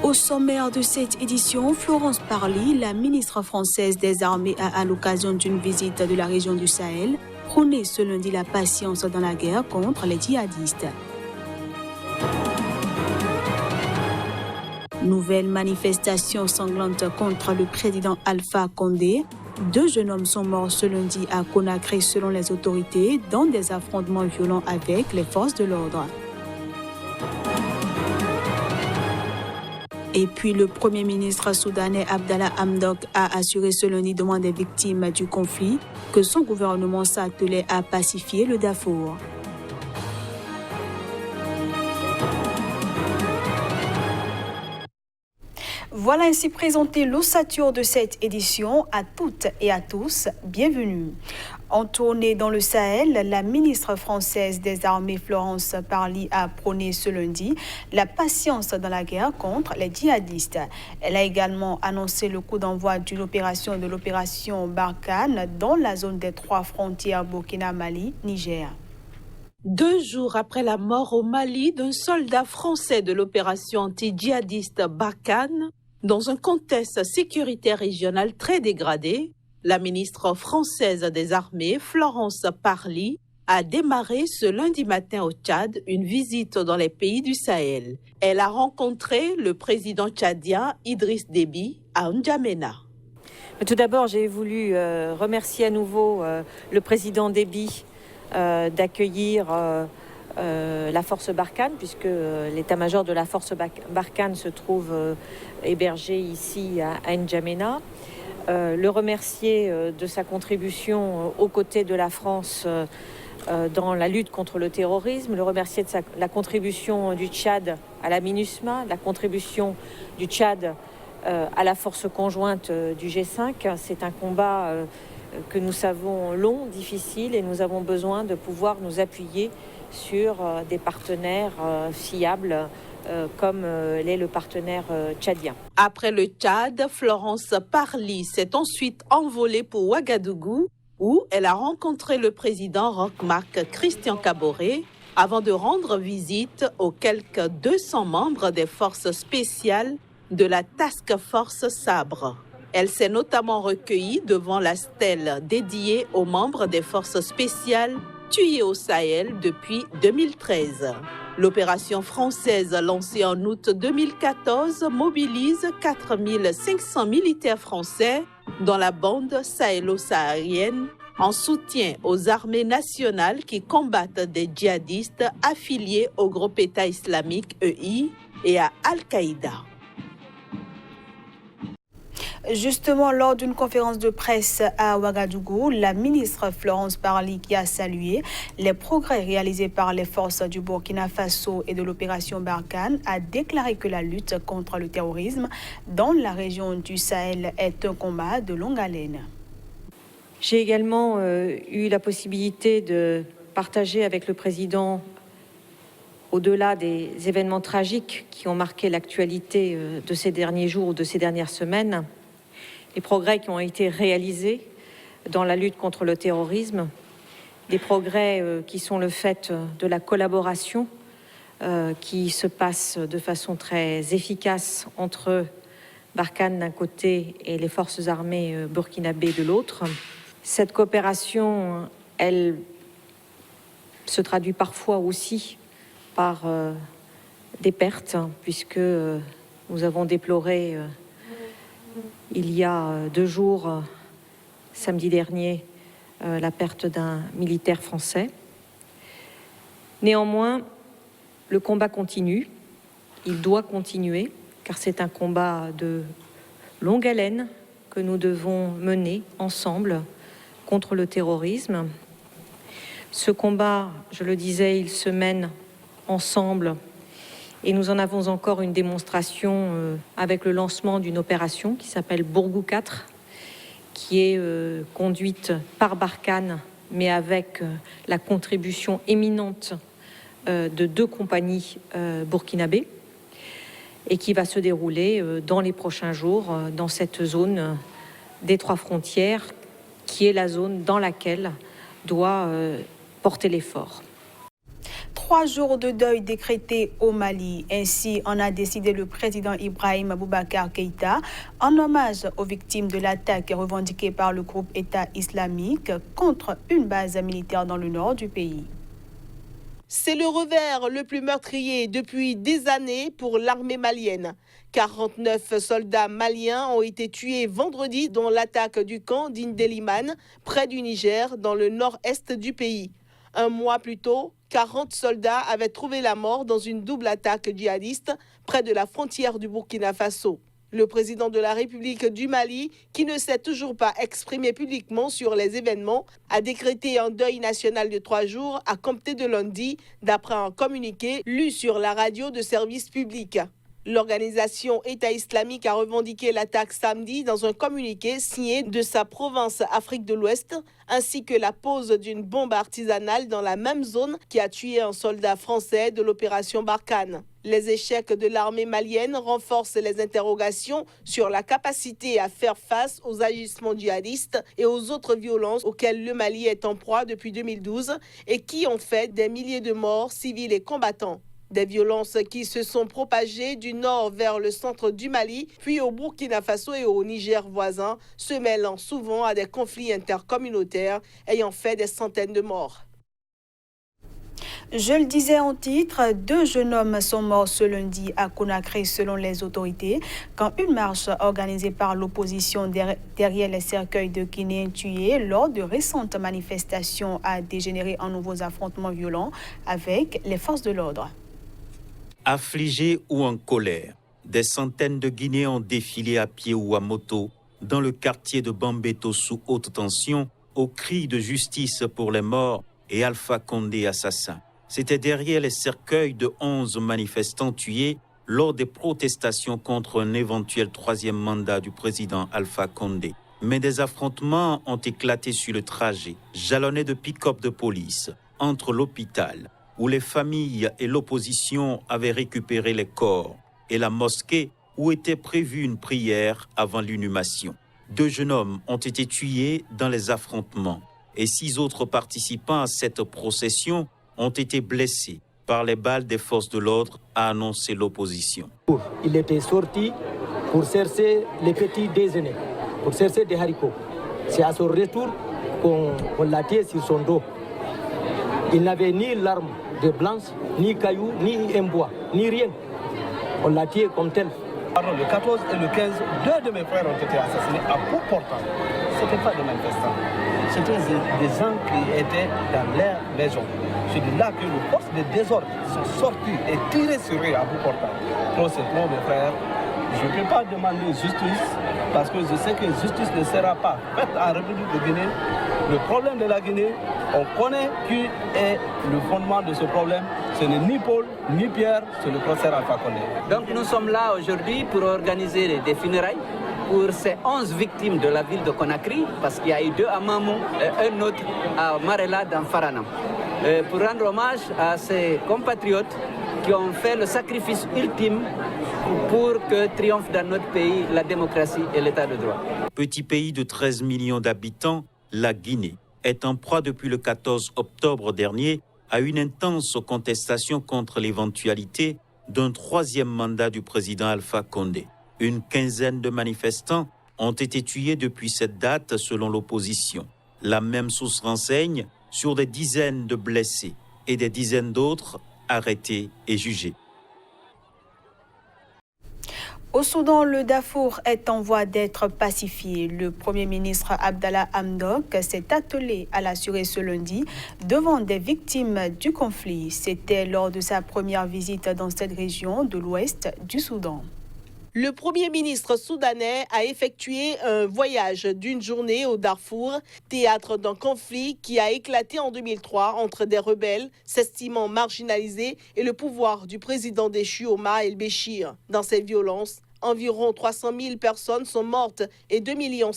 Au sommaire de cette édition, Florence Parly, la ministre française des Armées, a, à l'occasion d'une visite de la région du Sahel, prôné ce lundi la patience dans la guerre contre les djihadistes. Nouvelle manifestation sanglante contre le président Alpha Condé. 2 jeunes hommes sont morts ce lundi à Conakry selon les autorités dans des affrontements violents avec les forces de l'ordre. Et puis le Premier ministre soudanais Abdallah Hamdok a assuré ce lundi devant des victimes du conflit que son gouvernement s'attelait à pacifier le Darfour. Voilà ainsi présenté l'ossature de cette édition. À toutes et à tous, bienvenue. En tournée dans le Sahel, la ministre française des Armées Florence Parly a prôné ce lundi la patience dans la guerre contre les djihadistes. Elle a également annoncé le coup d'envoi de l'opération Barkhane dans la zone des 3 frontières Burkina-Mali-Niger. 2 jours après la mort au Mali d'un soldat français de l'opération anti-djihadiste Barkhane, dans un contexte sécuritaire régional très dégradé, la ministre française des Armées, Florence Parly, a démarré ce lundi matin au Tchad une visite dans les pays du Sahel. Elle a rencontré le président tchadien Idriss Déby à N'Djamena. Tout d'abord, j'ai voulu remercier à nouveau le président Déby d'accueillir la force Barkhane, puisque l'état-major de la force Barkhane se trouve hébergé ici à N'Djamena. Le remercier de sa contribution aux côtés de la France dans la lutte contre le terrorisme, le remercier de la contribution du Tchad à la MINUSMA, la contribution du Tchad à la force conjointe du G5. C'est un combat que nous savons long, difficile, et nous avons besoin de pouvoir nous appuyer sur des partenaires fiables comme l'est le partenaire tchadien. Après le Tchad, Florence Parly s'est ensuite envolée pour Ouagadougou, où elle a rencontré le président Roch-Marc Christian Kaboré, avant de rendre visite aux quelques 200 membres des forces spéciales de la Task Force Sabre. Elle s'est notamment recueillie devant la stèle dédiée aux membres des forces spéciales tués au Sahel depuis 2013. L'opération française lancée en août 2014 mobilise 4500 militaires français dans la bande sahélo-saharienne en soutien aux armées nationales qui combattent des djihadistes affiliés au groupe État islamique EI et à Al-Qaïda. Justement, lors d'une conférence de presse à Ouagadougou, la ministre Florence Parly, qui a salué les progrès réalisés par les forces du Burkina Faso et de l'opération Barkhane, a déclaré que la lutte contre le terrorisme dans la région du Sahel est un combat de longue haleine. J'ai également eu la possibilité de partager avec le président, au-delà des événements tragiques qui ont marqué l'actualité de ces derniers jours ou de ces dernières semaines, les progrès qui ont été réalisés dans la lutte contre le terrorisme, des progrès qui sont le fait de la collaboration qui se passe de façon très efficace entre Barkhane d'un côté et les forces armées burkinabées de l'autre. Cette coopération, elle se traduit parfois aussi par des pertes, puisque nous avons déploré il y a 2 jours, samedi dernier, la perte d'un militaire français. Néanmoins, le combat continue, il doit continuer, car c'est un combat de longue haleine que nous devons mener ensemble contre le terrorisme. Ce combat, je le disais, il se mène ensemble. Et nous en avons encore une démonstration avec le lancement d'une opération qui s'appelle Bourgou 4, qui est conduite par Barkhane, mais avec la contribution éminente de 2 compagnies burkinabées, et qui va se dérouler dans les prochains jours dans cette zone des 3 frontières, qui est la zone dans laquelle doit porter l'effort. 3 jours de deuil décrétés au Mali. Ainsi en a décidé le président Ibrahim Boubacar Keïta en hommage aux victimes de l'attaque revendiquée par le groupe État islamique contre une base militaire dans le nord du pays. C'est le revers le plus meurtrier depuis des années pour l'armée malienne. 49 soldats maliens ont été tués vendredi dans l'attaque du camp d'Indeliman, près du Niger, dans le nord-est du pays. Un mois plus tôt, 40 soldats avaient trouvé la mort dans une double attaque djihadiste près de la frontière du Burkina Faso. Le président de la République du Mali, qui ne s'est toujours pas exprimé publiquement sur les événements, a décrété un deuil national de 3 jours à compter de lundi, d'après un communiqué lu sur la radio de service public. L'organisation État islamique a revendiqué l'attaque samedi dans un communiqué signé de sa province Afrique de l'Ouest, ainsi que la pose d'une bombe artisanale dans la même zone qui a tué un soldat français de l'opération Barkhane. Les échecs de l'armée malienne renforcent les interrogations sur la capacité à faire face aux agissements djihadistes et aux autres violences auxquelles le Mali est en proie depuis 2012 et qui ont fait des milliers de morts civils et combattants. Des violences qui se sont propagées du nord vers le centre du Mali, puis au Burkina Faso et au Niger voisin, se mêlant souvent à des conflits intercommunautaires ayant fait des centaines de morts. Je le disais en titre, 2 jeunes hommes sont morts ce lundi à Conakry selon les autorités, quand une marche organisée par l'opposition derrière les cercueils de Guinéens tués lors de récentes manifestations a dégénéré en nouveaux affrontements violents avec les forces de l'ordre. Affligés ou en colère, des centaines de Guinéens ont défilé à pied ou à moto dans le quartier de Bambeto sous haute tension au cri de justice pour les morts et Alpha Condé assassin. C'était derrière les cercueils de 11 manifestants tués lors des protestations contre un éventuel 3e mandat du président Alpha Condé. Mais des affrontements ont éclaté sur le trajet, jalonnés de pick-up de police, entre l'hôpital, où les familles et l'opposition avaient récupéré les corps, et la mosquée où était prévue une prière avant l'inhumation. 2 jeunes hommes ont été tués dans les affrontements et 6 autres participants à cette procession ont été blessés par les balles des forces de l'ordre, a annoncé l'opposition. Il était sorti pour chercher les petits déjeuners, pour chercher des haricots. C'est à son retour qu'on l'a tiré sur son dos. Il n'avait ni l'arme de blanche, ni caillou, ni un bois, ni rien. On l'a tué comme tel. Le 14 et le 15, 2 de mes frères ont été assassinés à bout portant. Ce n'étaient pas des manifestants. C'était des gens qui étaient dans leur maison. C'est de là que les forces de désordre sont sorties et tirées sur eux à bout portant. Trop c'est trop, mes frères. Je ne peux pas demander justice parce que je sais que justice ne sera pas faite en République de Guinée. Le problème de la Guinée, on connaît qui est le fondement de ce problème. Ce n'est ni Paul, ni Pierre, c'est le professeur Alpha Condé. Donc nous sommes là aujourd'hui pour organiser des funérailles pour ces 11 victimes de la ville de Conakry, parce qu'il y a eu 2 à Mamou et un autre à Marela dans Faranam. Pour rendre hommage à ces compatriotes qui ont fait le sacrifice ultime pour que triomphe dans notre pays la démocratie et l'état de droit. Petit pays de 13 millions d'habitants, la Guinée est en proie depuis le 14 octobre dernier à une intense contestation contre l'éventualité d'un 3e mandat du président Alpha Condé. Une quinzaine de manifestants ont été tués depuis cette date selon l'opposition. La même source renseigne sur des dizaines de blessés et des dizaines d'autres arrêtés et jugés. Au Soudan, le Darfour est en voie d'être pacifié. Le Premier ministre Abdallah Hamdok s'est attelé à l'assurer ce lundi devant des victimes du conflit. C'était lors de sa première visite dans cette région de l'ouest du Soudan. Le Premier ministre soudanais a effectué un voyage d'une journée au Darfour, théâtre d'un conflit qui a éclaté en 2003 entre des rebelles s'estimant marginalisés et le pouvoir du président déchu Omar el-Béchir. Dans ces violences, environ 300 000 personnes sont mortes et 2,5 millions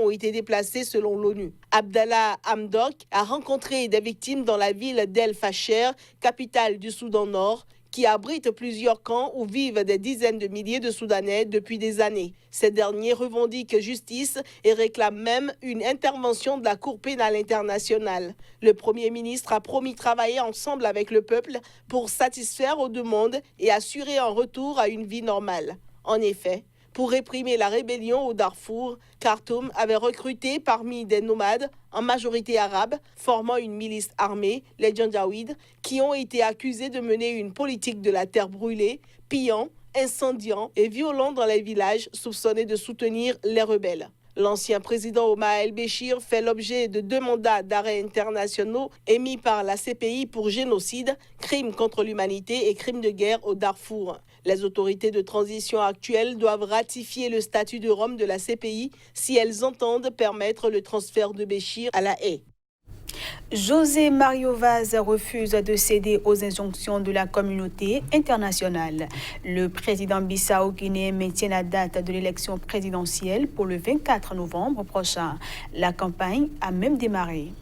ont été déplacées selon l'ONU. Abdallah Hamdok a rencontré des victimes dans la ville d'El Fasher, capitale du Soudan Nord, qui abrite plusieurs camps où vivent des dizaines de milliers de Soudanais depuis des années. Ces derniers revendiquent justice et réclament même une intervention de la Cour pénale internationale. Le Premier ministre a promis travailler ensemble avec le peuple pour satisfaire aux demandes et assurer un retour à une vie normale. En effet, pour réprimer la rébellion au Darfour, Khartoum avait recruté parmi des nomades, en majorité arabes, formant une milice armée, les Janjaouides, qui ont été accusés de mener une politique de la terre brûlée, pillant, incendiant et violent dans les villages soupçonnés de soutenir les rebelles. L'ancien président Omar el-Béchir fait l'objet de 2 mandats d'arrêt internationaux émis par la CPI pour génocide, crimes contre l'humanité et crimes de guerre au Darfour. Les autorités de transition actuelles doivent ratifier le statut de Rome de la CPI si elles entendent permettre le transfert de Béchir à La Haye. José Mario Vaz refuse de céder aux injonctions de la communauté internationale. Le président bissau-guinéen maintient la date de l'élection présidentielle pour le 24 novembre prochain. La campagne a même démarré.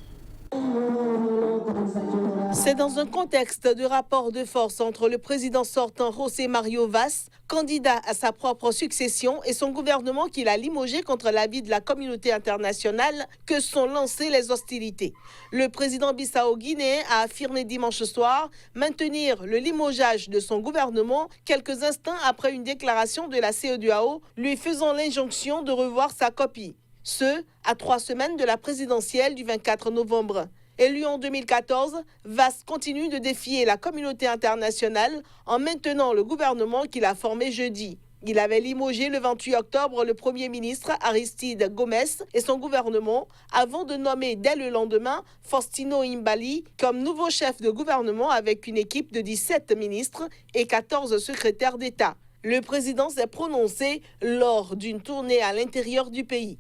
C'est dans un contexte de rapport de force entre le président sortant José Mario Vaz, candidat à sa propre succession, et son gouvernement qu'il a limogé contre l'avis de la communauté internationale, que sont lancées les hostilités. Le président bissau-guinéen a affirmé dimanche soir maintenir le limogeage de son gouvernement quelques instants après une déclaration de la CEDEAO lui faisant l'injonction de revoir sa copie. Ce, à 3 semaines de la présidentielle du 24 novembre. Élu en 2014, Vaz continue de défier la communauté internationale en maintenant le gouvernement qu'il a formé jeudi. Il avait limogé le 28 octobre le Premier ministre Aristide Gomes et son gouvernement avant de nommer dès le lendemain Faustino Imbali comme nouveau chef de gouvernement avec une équipe de 17 ministres et 14 secrétaires d'État. Le président s'est prononcé lors d'une tournée à l'intérieur du pays.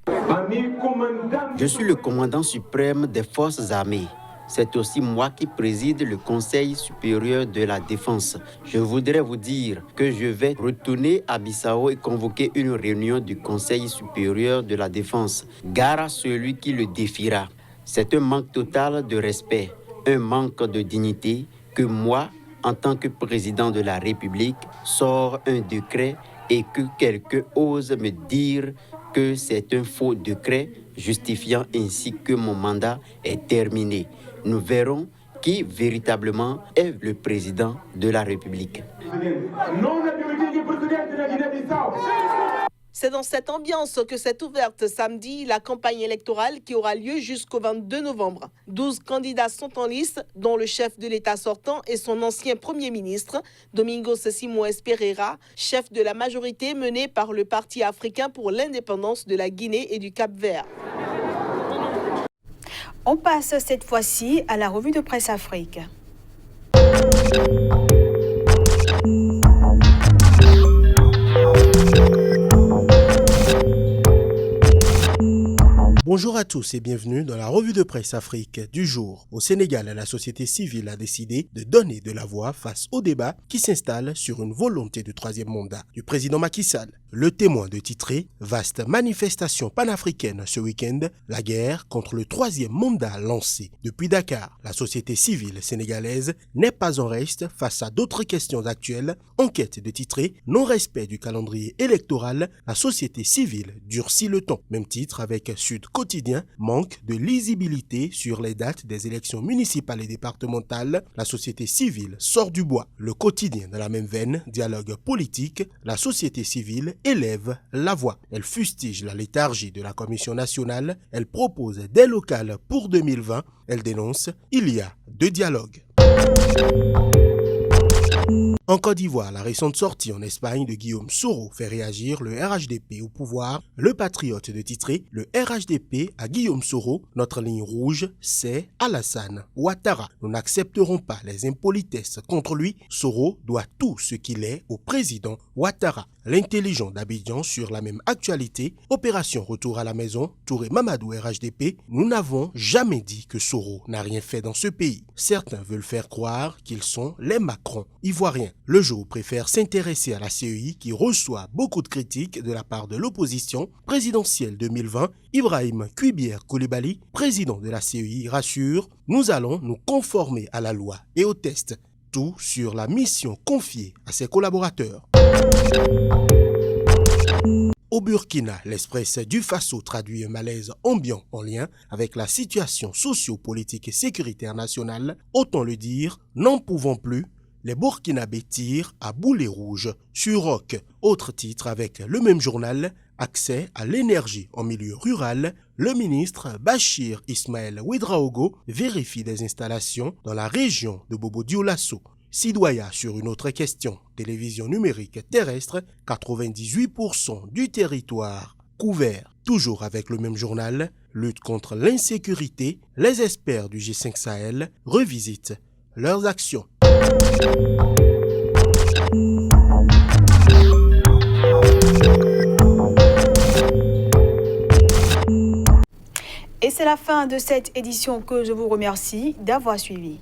Je suis le commandant suprême des forces armées. C'est aussi moi qui préside le Conseil supérieur de la défense. Je voudrais vous dire que je vais retourner à Bissau et convoquer une réunion du Conseil supérieur de la défense. Gare à celui qui le défiera. C'est un manque total de respect, un manque de dignité que moi, en tant que président de la République, sort un décret et que quelqu'un ose me dire que c'est un faux décret justifiant ainsi que mon mandat est terminé. Nous verrons qui véritablement est le président de la République. C'est dans cette ambiance que s'est ouverte samedi la campagne électorale qui aura lieu jusqu'au 22 novembre. 12 candidats sont en lice, dont le chef de l'État sortant et son ancien Premier ministre, Domingos Simoes Pereira, chef de la majorité menée par le Parti africain pour l'indépendance de la Guinée et du Cap-Vert. On passe cette fois-ci à la revue de presse Afrique. Bonjour à tous et bienvenue dans la revue de presse Afrique du jour. Au Sénégal, la société civile a décidé de donner de la voix face au débat qui s'installe sur une volonté de 3e mandat du président Macky Sall. Le Témoin de titrer « Vaste manifestation panafricaine ce week-end, la guerre contre le 3e mandat lancé depuis Dakar. La société civile sénégalaise n'est pas en reste face à d'autres questions actuelles. Enquête de titrer « Non-respect du calendrier électoral, la société civile durcit le ton ». Même titre avec Sud Quotidien, manque de lisibilité sur les dates des élections municipales et départementales. La société civile sort du bois. Le Quotidien dans la même veine, dialogue politique, la société civile élève la voix. Elle fustige la léthargie de la Commission nationale. Elle propose des locales pour 2020. Elle dénonce « Il y a 2 dialogues ». En Côte d'Ivoire, la récente sortie en Espagne de Guillaume Soro fait réagir le RHDP au pouvoir. Le patriote de titrer « Le RHDP à Guillaume Soro, notre ligne rouge, c'est Alassane Ouattara. Nous n'accepterons pas les impolitesses contre lui. Soro doit tout ce qu'il est au président Ouattara. » L'intelligent d'Abidjan sur la même actualité. Opération Retour à la maison, Touré Mamadou RHDP. Nous n'avons jamais dit que Soro n'a rien fait dans ce pays. Certains veulent faire croire qu'ils sont les Macron ivoiriens. Le jour préfère s'intéresser à la CEI qui reçoit beaucoup de critiques de la part de l'opposition présidentielle 2020. Ibrahim Kuibier Koulibaly, président de la CEI, rassure « Nous allons nous conformer à la loi et aux tests ». tout sur la mission confiée à ses collaborateurs. Au Burkina, l'Express du Faso traduit un malaise ambiant en lien avec la situation socio-politique et sécuritaire nationale. Autant le dire, n'en pouvant plus, les Burkinabés tirent à boulet rouge sur Roc. Autre titre avec le même journal, accès à l'énergie en milieu rural. Le ministre Bachir Ismaël Ouedraogo vérifie des installations dans la région de Bobo-Dioulasso. Sidoya sur une autre question. Télévision numérique terrestre, 98% du territoire couvert. Toujours avec le même journal, lutte contre l'insécurité, les experts du G5 Sahel revisitent leurs actions. Et c'est la fin de cette édition que je vous remercie d'avoir suivi.